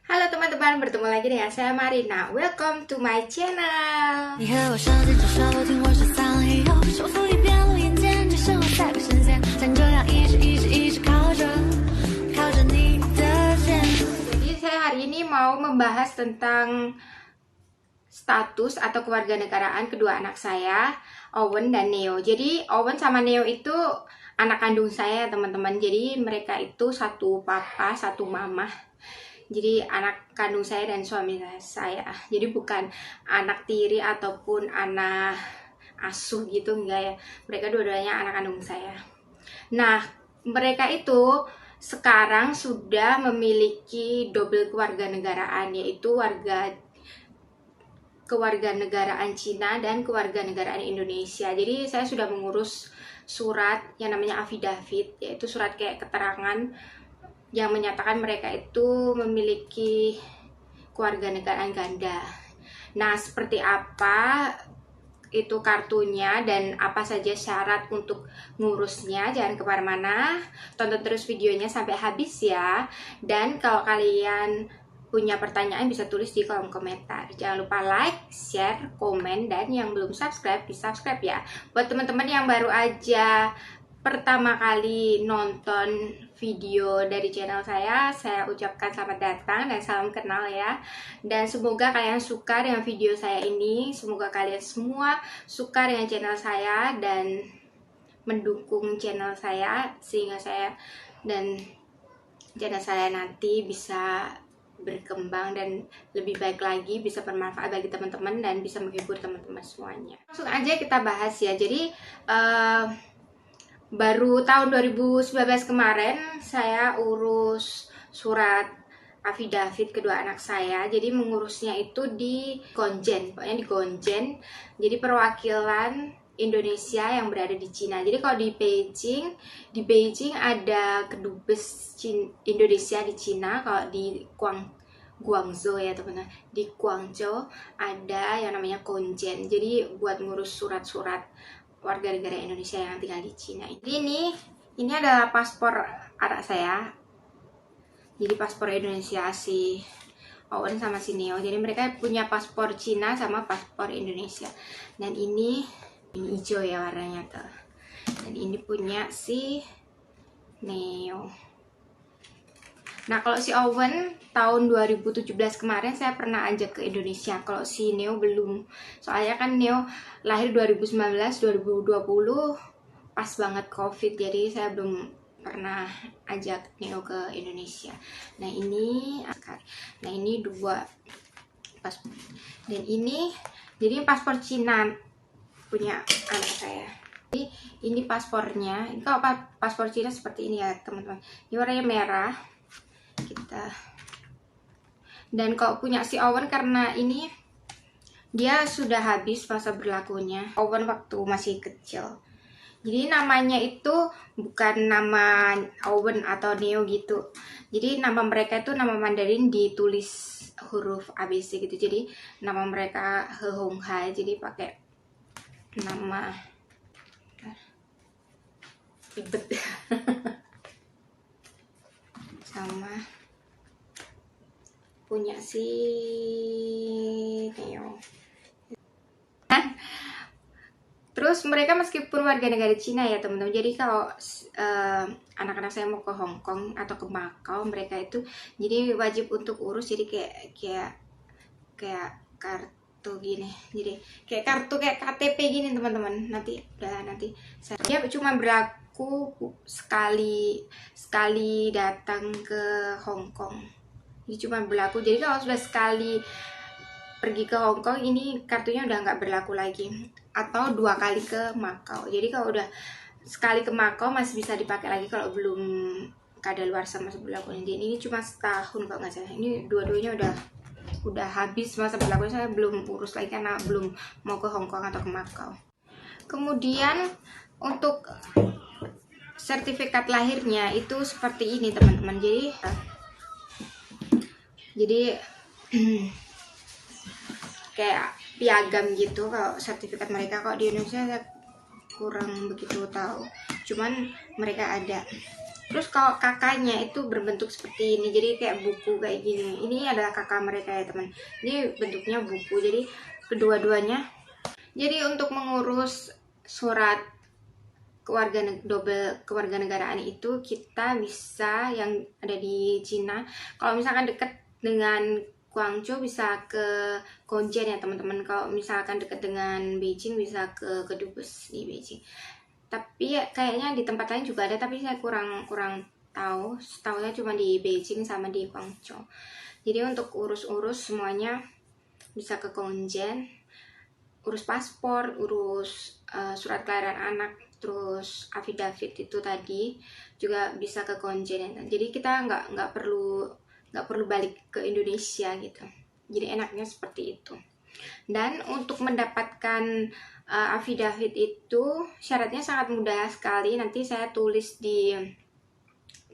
Halo teman-teman, bertemu lagi dengan saya Marina. Welcome to my channel. 你和我手牵着手，听我说三嘿呦，手扶一边路眼间，只剩我在快视线，像这样一直靠着你的肩。Jadi saya hari ini mau membahas tentang status atau kewarganegaraan kedua anak saya, Owen dan Neo. Jadi Owen sama Neo itu anak kandung saya, teman-teman. Jadi mereka itu satu papa, satu mama. Jadi anak kandung saya dan suami saya. Jadi bukan anak tiri ataupun anak asuh gitu, enggak ya. Mereka dua-duanya anak kandung saya. Nah, mereka itu sekarang sudah memiliki double kewarganegaraan, yaitu kewarganegaraan Cina dan kewarganegaraan Indonesia. Jadi saya sudah mengurus surat yang namanya affidavit, yaitu surat kayak keterangan yang menyatakan mereka itu memiliki kewarganegaraan ganda. Nah, seperti apa itu kartunya dan apa saja syarat untuk ngurusnya, jangan kemana-mana, tonton terus videonya sampai habis ya. Dan kalau kalian punya pertanyaan bisa tulis di kolom komentar. Jangan lupa like, share, komen, dan yang belum subscribe di subscribe ya. Buat teman-teman yang baru aja pertama kali nonton video dari channel saya ucapkan selamat datang dan salam kenal ya. Dan semoga kalian suka dengan video saya ini, semoga kalian semua suka dengan channel saya dan mendukung channel saya sehingga saya dan channel saya nanti bisa berkembang dan lebih baik lagi, bisa bermanfaat bagi teman-teman dan bisa menghibur teman-teman semuanya. Langsung aja kita bahas ya. Jadi baru tahun 2019 kemarin saya urus surat affidavit kedua anak saya. Jadi mengurusnya itu di Konjen, pokoknya di Konjen. Jadi perwakilan Indonesia yang berada di Cina. Jadi kalau di Beijing ada kedubes Indonesia di Cina. Kalau di Guangzhou ya teman-teman, di Guangzhou ada yang namanya Konjen. Jadi buat ngurus surat-surat warga negara Indonesia yang tinggal di Cina. Jadi ini adalah paspor anak saya. Jadi paspor Indonesia si Owen sama si Neo. Jadi mereka punya paspor Cina sama paspor Indonesia. Dan ini hijau ya warnanya tuh. Dan ini punya si Neo. Nah, kalau si Owen tahun 2017 kemarin saya pernah ajak ke Indonesia. Kalau si Neo belum. Soalnya kan Neo lahir 2019, 2020 pas banget Covid. Jadi saya belum pernah ajak Neo ke Indonesia. Nah, ini dua paspor. Dan ini jadi paspor Cina punya anak saya. Jadi ini paspornya. Ini kalau paspor Cina seperti ini ya, teman-teman. Ini warnanya merah. Dan kalau punya si Owen, karena ini dia sudah habis masa berlakunya Owen waktu masih kecil, jadi namanya itu bukan nama Owen atau Neo gitu. Jadi nama mereka itu nama Mandarin ditulis huruf ABC gitu. Jadi nama mereka He Hong Hai, jadi pakai nama ribet sama punya si Neo. Terus mereka meskipun warga negara Cina ya teman-teman. Jadi kalau anak-anak saya mau ke Hong Kong atau ke Makau, mereka itu jadi wajib untuk urus. Jadi kayak kartu gini. Jadi kayak kartu kayak KTP gini teman-teman. Nanti dia cuma berlaku sekali datang ke Hong Kong. Ini cuma berlaku. Jadi kalau sudah sekali pergi ke Hong Kong, ini kartunya udah nggak berlaku lagi. Atau 2 kali ke Makau. Jadi kalau udah sekali ke Makau masih bisa dipakai lagi kalau belum kadaluarsa masa berlakunya. Jadi ini cuma setahun kalau nggak salah. Ini dua-duanya udah habis masa berlakunya. Saya belum urus lagi karena belum mau ke Hong Kong atau ke Makau. Kemudian untuk sertifikat lahirnya itu seperti ini teman-teman. Jadi kayak piagam gitu kalau sertifikat mereka. Kalau di Indonesia saya kurang begitu tahu, cuman mereka ada. Terus kalau kakaknya itu berbentuk seperti ini, jadi kayak buku kayak gini. Ini adalah kakak mereka ya teman. Ini bentuknya buku, jadi kedua-duanya. Jadi untuk mengurus surat double kewarganegaraan itu kita bisa yang ada di Cina. Kalau misalkan dekat dengan Guangzhou bisa ke Gongjian ya teman-teman. Kalau misalkan dekat dengan Beijing bisa ke Kedubes di Beijing. Tapi ya, kayaknya di tempat lain juga ada, tapi saya kurang tahu. Tahunya cuma di Beijing sama di Guangzhou. Jadi untuk urus semuanya bisa ke Gongjian, urus paspor, urus surat kelahiran anak, terus affidavit itu tadi juga bisa ke Gongjian. Jadi kita nggak perlu balik ke Indonesia gitu. Jadi enaknya seperti itu. Dan untuk mendapatkan affidavit itu syaratnya sangat mudah sekali. Nanti saya tulis di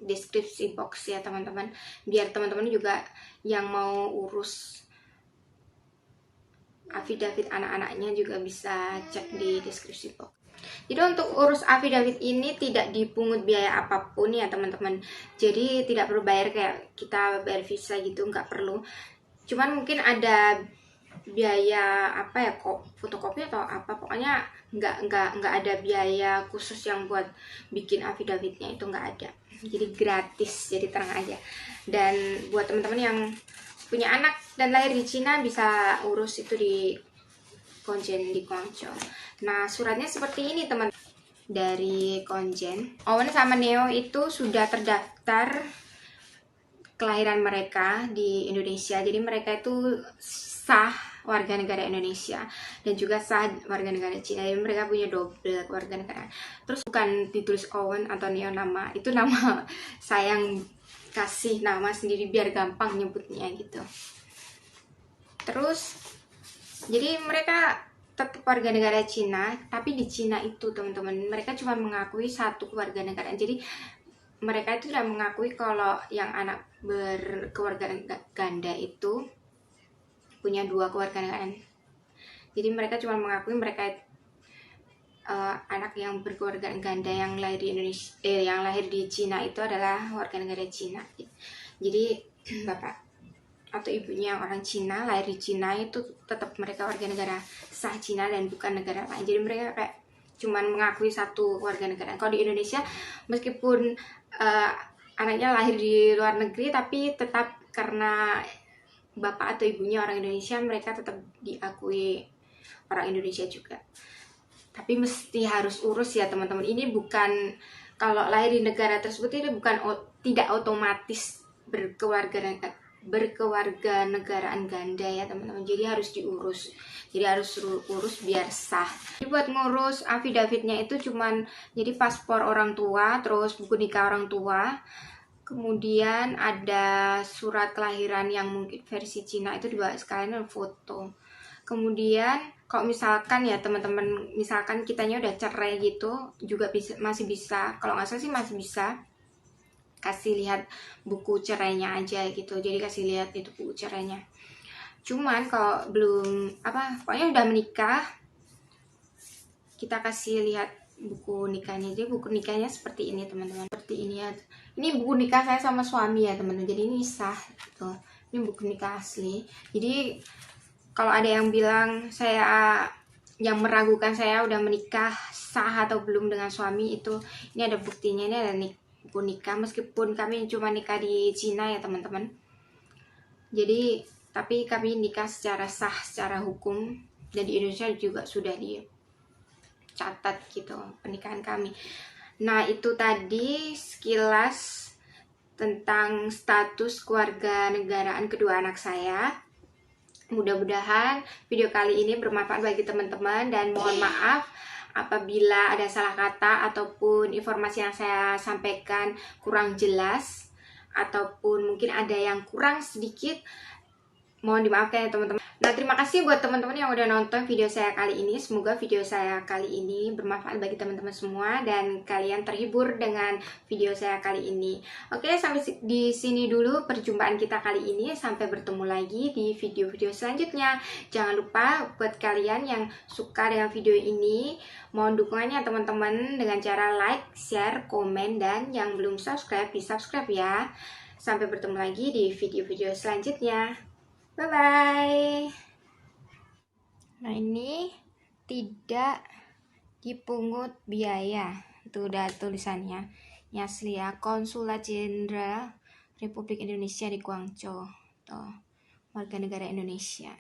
deskripsi box ya teman-teman, biar teman-teman juga yang mau urus affidavit anak-anaknya juga bisa cek di deskripsi box. Jadi untuk urus affidavit ini tidak dipungut biaya apapun ya teman-teman. Jadi tidak perlu bayar kayak kita bayar visa gitu, nggak perlu. Cuman mungkin ada biaya apa ya, fotokopi atau apa, pokoknya nggak ada biaya khusus yang buat bikin affidavitnya, itu nggak ada. Jadi gratis, jadi tenang aja. Dan buat teman-teman yang punya anak dan lahir di Cina bisa urus itu di Gongjian di Guangzhou. Nah suratnya seperti ini teman. Dari Gongjian, Owen sama Neo itu sudah terdaftar kelahiran mereka di Indonesia. Jadi mereka itu sah warga negara Indonesia dan juga sah warga negara Cina. Jadi mereka punya double warga negara. Terus bukan ditulis Owen atau Neo, nama itu nama saya yang kasih nama sendiri biar gampang nyebutnya gitu. Terus jadi mereka tetap warga negara Cina, tapi di Cina itu teman-teman mereka cuma mengakui satu kewarganegaraan. Jadi mereka itu tidak mengakui kalau yang anak berkewargaan ganda itu punya dua kewarganegaraan. Jadi mereka cuma mengakui mereka anak yang berkewargaan ganda yang lahir di Indonesia, yang lahir di Cina itu adalah warga negara Cina. Jadi bapak atau ibunya yang orang Cina, lahir di Cina, itu tetap mereka warga negara sah Cina dan bukan negara lain. Jadi mereka kayak cuman mengakui satu warga negara. Kalau di Indonesia meskipun anaknya lahir di luar negeri, tapi tetap karena bapak atau ibunya orang Indonesia, mereka tetap diakui orang Indonesia juga. Tapi mesti harus urus ya teman-teman. Ini bukan, kalau lahir di negara tersebut itu bukan tidak otomatis berkewarganegaraan ganda ya teman-teman. Jadi harus diurus. Jadi harus urus biar sah. Jadi buat ngurus affidavitnya itu cuman jadi paspor orang tua, terus buku nikah orang tua, kemudian ada surat kelahiran yang mungkin versi Cina itu juga sekalian foto. Kemudian kalau misalkan ya teman-teman, misalkan kitanya udah cerai gitu juga masih bisa, kalau nggak salah sih masih bisa kasih lihat buku cerainya aja gitu. Jadi kasih lihat itu buku cerainya. Cuman kalau belum pokoknya udah menikah, kita kasih lihat buku nikahnya. Jadi buku nikahnya seperti ini teman-teman, seperti ini ya. Ini buku nikah saya sama suami ya teman-teman. Jadi ini sah gitu. Ini buku nikah asli. Jadi kalau ada yang bilang yang meragukan saya udah menikah sah atau belum dengan suami, itu ini ada buktinya. Ini ada buku nikah, meskipun kami cuma nikah di Cina ya teman-teman. Jadi tapi kami nikah secara sah, secara hukum, dan di Indonesia juga sudah dicatat gitu pernikahan kami. Nah itu tadi sekilas tentang status kewarganegaraan kedua anak saya. Mudah-mudahan video kali ini bermanfaat bagi teman-teman, dan mohon maaf apabila ada salah kata ataupun informasi yang saya sampaikan kurang jelas ataupun mungkin ada yang kurang sedikit, mohon dimaafkan ya teman-teman. Nah, terima kasih buat teman-teman yang udah nonton video saya kali ini. Semoga video saya kali ini bermanfaat bagi teman-teman semua dan kalian terhibur dengan video saya kali ini. Oke, sampai di sini dulu perjumpaan kita kali ini. Sampai bertemu lagi di video-video selanjutnya. Jangan lupa buat kalian yang suka dengan video ini, mohon dukungannya teman-teman dengan cara like, share, komen, dan yang belum subscribe, di subscribe ya. Sampai bertemu lagi di video-video selanjutnya. Bye-bye. Nah, ini tidak dipungut biaya. Itu udah tulisannya. Ini asli ya, Konsulat Jenderal Republik Indonesia di Guangzhou. Tuh, warga negara Indonesia.